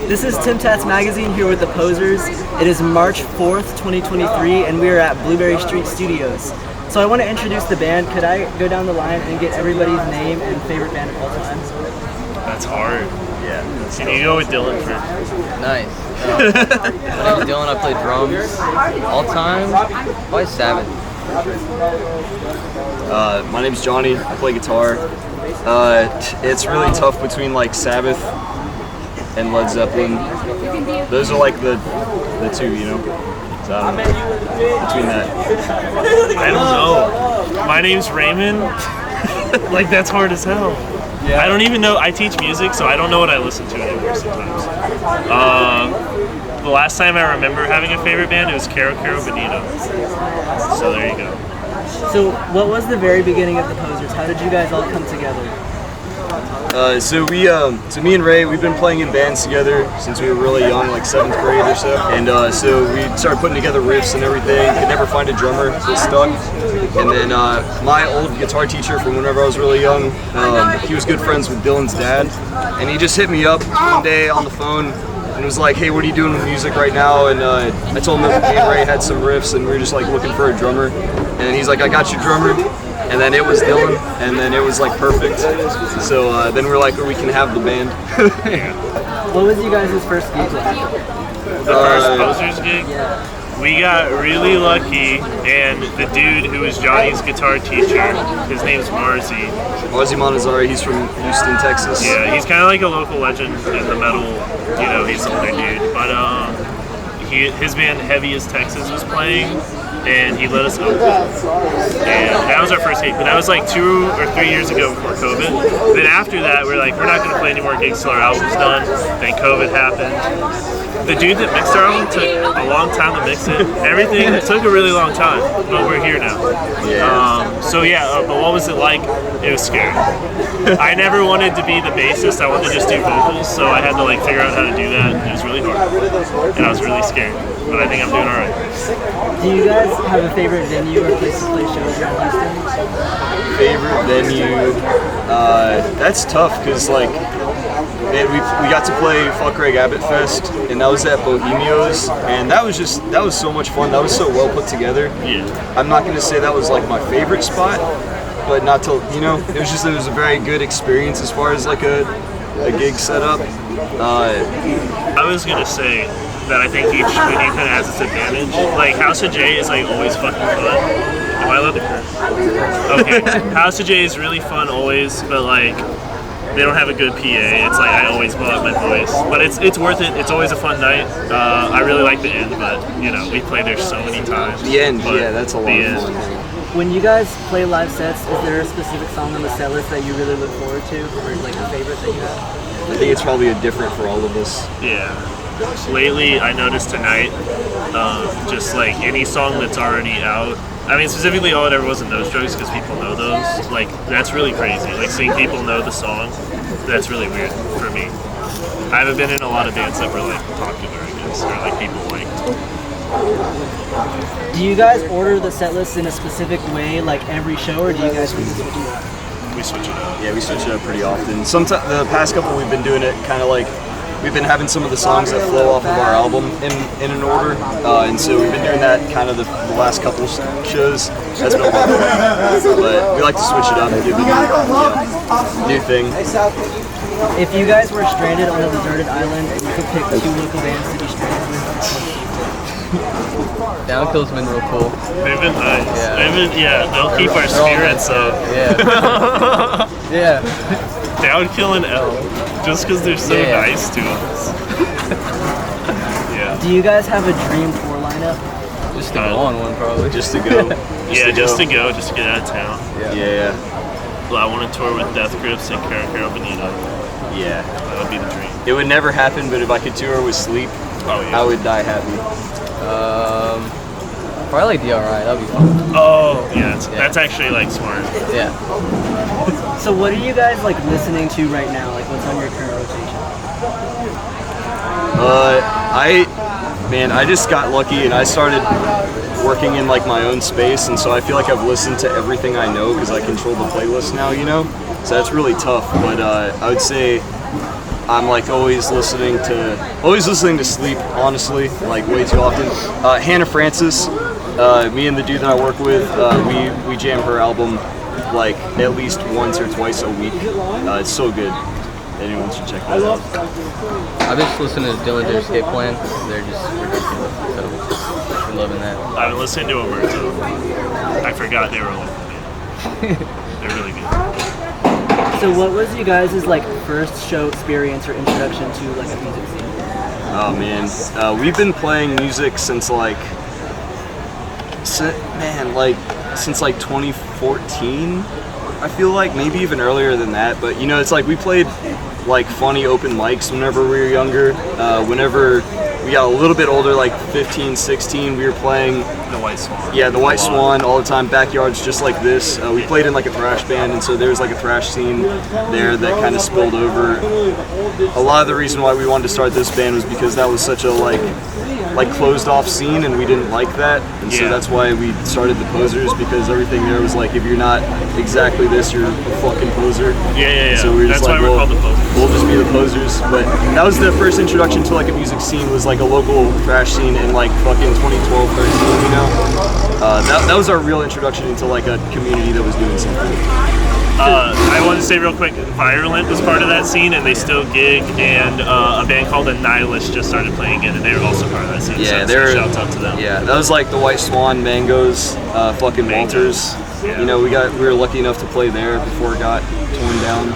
This is Temp Tats Magazine here with the Posers. It is March 4th, 2023, and we are at Blueberry Street Studios. So I want to introduce the band. Could I go down the line and get everybody's name and favorite band of all time? That's hard. Yeah. Can you go with Dylan first? Nice. My name is Dylan. I play drums. All time, probably Sabbath. My name's Johnny. I play guitar. It's really tough between like Sabbath and Led Zeppelin. Those are like the two, you know. So I don't know. Between that. I don't know. My name's Raymond. Like, that's hard as hell. Yeah. I don't even know. I teach music, so I don't know what I listen to anymore sometimes. The last time I remember having a favorite band, it was Caro Bonito. So there you go. So what was the very beginning of the Posers? How did you guys all come together? So me and Ray, we've been playing in bands together since we were really young, like 7th grade or so. And so we started putting together riffs and everything. Could never find a drummer, so it stuck. And then my old guitar teacher from whenever I was really young, he was good friends with Dylan's dad. And he just hit me up one day on the phone and was like, hey, what are you doing with music right now? And I told him that me and Ray had some riffs and we were just like looking for a drummer. And he's like, I got you, drummer. And then it was Dylan, and then it was like perfect. So then we're like, we can have the band. What was you guys' first gig like? The first Posers gig? We got really lucky, and the dude who was Johnny's guitar teacher, his name's Marzi. Marzi Montazari, he's from Houston, Texas. Yeah, he's kind of like a local legend in the metal, you know, he's an older dude. But his band Heavy as Texas was playing, and he let us open. And that was our first gig, but that was like 2 or 3 years ago before COVID. Then after that, we're like, we're not going to play any more gigs till our album's done. Then COVID happened. The dude that mixed our album took a long time to mix it. Everything took a really long time, but we're here now. But what was it like? It was scary. I never wanted to be the bassist. I wanted to just do vocals, so I had to like figure out how to do that. It was really hard, and I was really scared. But I think I'm doing all right. Do you guys have a favorite venue or place to play shows around Houston? Favorite venue? That's tough because like we got to play Fuck Greg Abbott Fest, and that was at Bohemios, and that was so much fun. That was so well put together. Yeah. I'm not gonna say that was like my favorite spot, but not to it was a very good experience as far as like a gig setup. I was gonna say that I think each venue kind of has its advantage. Like House of J is like always fucking fun. Am I allowed to curse? Okay. House of J is really fun always, but like they don't have a good PA. It's like I always blow up my voice, but it's worth it. It's always a fun night. I really like the end, but you know we play there so many times. The end, yeah, that's a lot of fun. When you guys play live sets, is there a specific song on the set list that you really look forward to, or like a favorite that you have? I think it's probably different for all of us. Yeah. Lately, I noticed tonight, just like any song that's already out. I mean, specifically, All It Ever Was in Those Drugs, because people know those. Like, that's really crazy. Like, seeing people know the song, that's really weird for me. I haven't been in a lot of bands that were, like, popular, I guess, or, like, people liked. Do you guys order the set list in a specific way, like every show, or do you guys switch it up? We switch it up. Yeah, we switch it up pretty often. Sometimes the past couple we've been doing it kind of like we've been having some of the songs that flow off of our album in an order, and so we've been doing that kind of the last couple shows. That's been a lot of fun. But we like to switch it up and give it a new thing. If you guys were stranded on a deserted island and you could pick 2 local bands to be stranded with, Downkill's been real cool. They've been nice. Yeah. They'll keep our spirits up. Yeah. Downkill and L, just because they're so nice to us. Yeah. do you guys have a dream tour lineup? Just to go on one, probably. Just to go. Just to get out of town. Yeah. Well, I want to tour with Death Grips and Caro Bonito. Yeah. That would be the dream. It would never happen, but if I could tour with Sleep, I would die happy. Probably like DRI, that'd be fun. Oh, yeah, that's actually like smart. Yeah. So what are you guys like listening to right now? Like what's on your current rotation? I just got lucky and I started working in like my own space, and so I feel like I've listened to everything I know because I control the playlist now, you know? So that's really tough, but I would say I'm like always listening to Sleep, honestly, like way too often. Hannah Francis, me and the dude that I work with, we jam her album like at least once or twice a week. It's so good. Anyone should check that out. I've been just listening to Dillinger Escape Plan. They're just ridiculous. So I'm loving that. I've been listening to Omerta. I forgot they were a local band. They're really good. So what was you guys' like first show experience or introduction to like a music scene? Oh man, we've been playing music since like 2014. I feel like maybe even earlier than that. But you know, it's like we played like funny open mics whenever we were younger. Whenever we got a little bit older, like 15, 16, we were playing The White Swan. Yeah, the White Swan all the time, backyards just like this. We played in like a thrash band, and so there was like a thrash scene there that kind of spilled over. A lot of the reason why we wanted to start this band was because that was such a like closed off scene, and we didn't like that, and so that's why we started the Posers, because everything there was like, if you're not exactly this, you're a fucking poser. Yeah. So we were just That's like, why we're called the Posers. We'll just be the Posers. But that was the first introduction to like a music scene, was like a local thrash scene in like fucking 2012, 13, you know? That was our real introduction into like a community that was doing something. I want to say real quick, Virulent was part of that scene, and they still gig, and a band called Annihilus just started playing it, and they were also part of that scene. Yeah, so shouts out to them. Yeah, that was like the White Swan, Mangoes, fucking Walters. Yeah. You know, we were lucky enough to play there before it got torn down.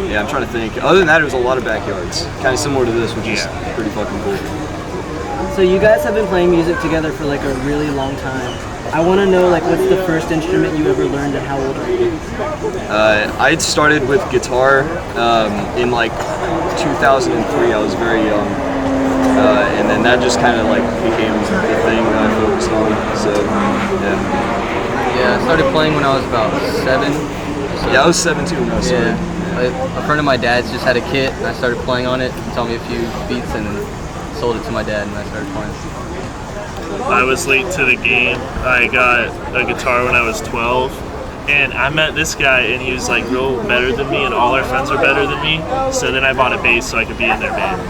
Yeah, I'm trying to think. Other than that, it was a lot of backyards, kind of similar to this, which is pretty fucking cool. So you guys have been playing music together for like a really long time. I want to know like what's the first instrument you ever learned and how old are you? I had started with guitar in like 2003. I was very young, and then that just kind of like became the thing that I focused on. So Yeah, I started playing when I was about 7. So, yeah, I was 7 too when I started. A friend of my dad's just had a kit, and I started playing on it. He taught me a few beats, and sold it to my dad, and I started playing. I was late to the game. I got a guitar when I was 12, and I met this guy, and he was like real better than me, and all our friends were better than me. So then I bought a bass so I could be in their band.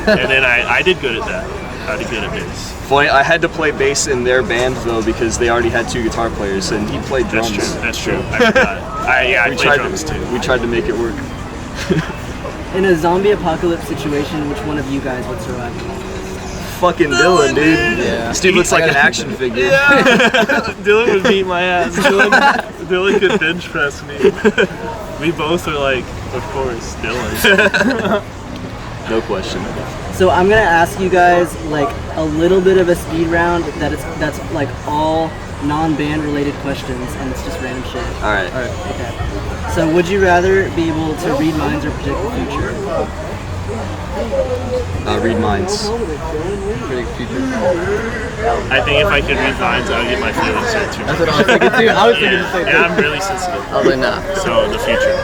And then I did good at that. I did good at bass. Funny, I had to play bass in their band though, because they already had 2 guitar players, and he played drums. That's true. I forgot. I played drums too. We tried to make it work. In a zombie apocalypse situation, which one of you guys would survive? Fucking Dylan, dude. Yeah. This dude looks like an action figure. Dylan would beat my ass. Dylan could bench press me. We both are like, of course, Dylan. No question. So I'm gonna ask you guys like a little bit of a speed round that's like all non-band related questions, and it's just random shit. All right. Okay. So would you rather be able to read minds or predict the future? Read minds. Predict the future. I think if I could read minds, I would get my feelings hurt too much. That's what I was thinking too. I was thinking the same thing. Yeah, I'm really sensitive. I was like, nah. So the future.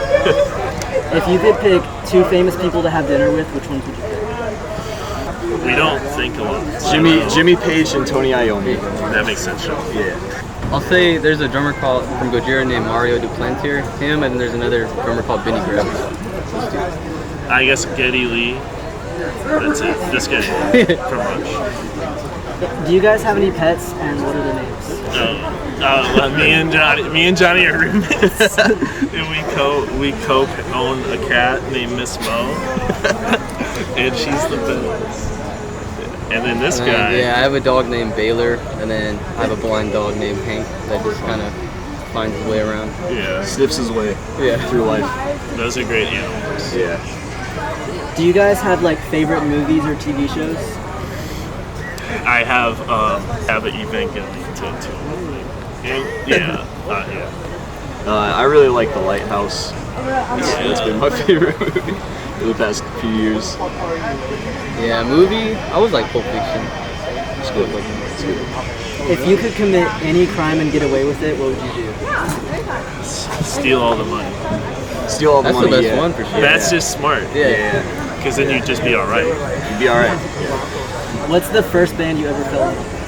If you could pick 2 famous people to have dinner with, which ones would you pick? We don't think a lot. Jimmy Page and Tony Iommi. That makes sense, Sean. Yeah. I'll say there's a drummer from Gojira named Mario Duplantier. Him, and then there's another drummer called Benny Grubbs. I guess Geddy Lee. That's it. Just Geddy Lee from Rush. Do you guys have any pets, and what are their names? Me and Johnny are roommates, and we co-own a cat named Miss Mo, and she's the best. And then this guy. Yeah, I have a dog named Baylor, and then I have a blind dog named Hank that just kind of finds his way around. Yeah. Sniffs his way through life. Those are great animals. Yeah. Do you guys have like favorite movies or TV shows? I have an Evangelion tattoo. Yeah. I really like The Lighthouse. That's been my favorite movie for the past few years. Yeah, movie. I was like Pulp Fiction. It's good. If you could commit any crime and get away with it, what would you do? Steal all the money. Steal all the That's money. the best one for sure. That's just smart. Yeah. Because then you'd just be all right. You'd be all right. What's the first band you ever fell in love with?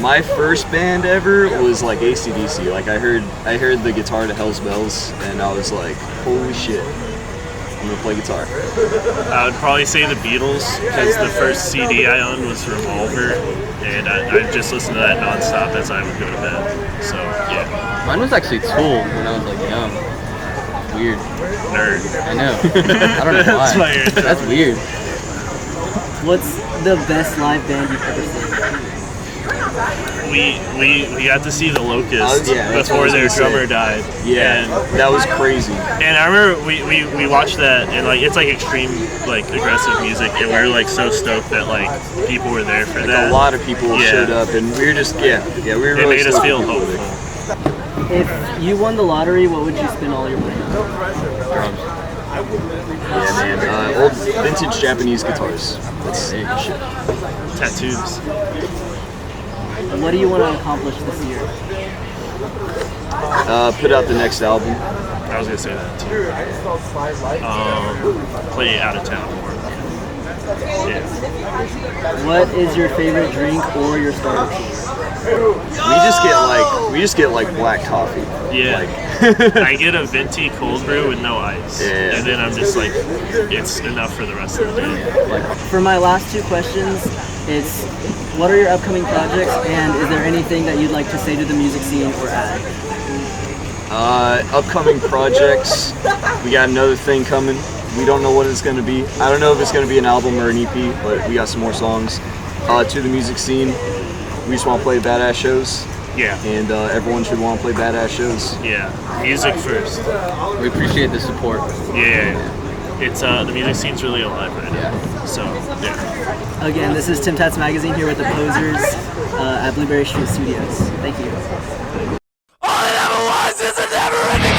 My first band ever was like AC/DC. Like I heard the guitar to Hell's Bells, and I was like, holy shit, I'm gonna play guitar. I would probably say the Beatles, because the first CD I owned was Revolver, and I just listened to that nonstop as I would go to bed. So yeah. Mine was actually Tool when I was like young. Weird. Nerd. I know. I don't know That's why. why you're into That's weird. What's the best live band you've ever seen? We got to see the Locusts Yeah, that's what I before was their gonna say. drummer died. Yeah, And that was crazy. And I remember we watched that, and like it's like extreme, like aggressive music, and we were like so stoked that like people were there for Like that. a lot of people Yeah. showed up, and we were just we were It really made us stoked feel people were hopeful. there. If you won the lottery, what would you spend all your money on? Drums. Yeah, man. Old vintage Japanese guitars. That's shit. Tattoos. Oh, What do you want to accomplish this year? Put out the next album. I was gonna say that too. Play out of town more. Yeah. What is your favorite drink or your starter kit? We just get like black coffee. Yeah. Like, I get a venti cold brew with no ice, Yeah. and then I'm just like, it's enough for the rest of the day. For my last two questions, it's what are your upcoming projects, and is there anything that you'd like to say to the music scene or add? upcoming projects. We got another thing coming. We don't know what it's going to be. I don't know if it's going to be an album or an EP, but we got some more songs. To the music scene, we just want to play badass shows, Yeah. and everyone should want to play badass shows. Yeah. Music first. We appreciate the support. Yeah. It's the music scene's really alive right now. So yeah. Again, this is Temp Tats Magazine here with the Posers at Blueberry Street Studios. Thank you. All it ever was is a never-ending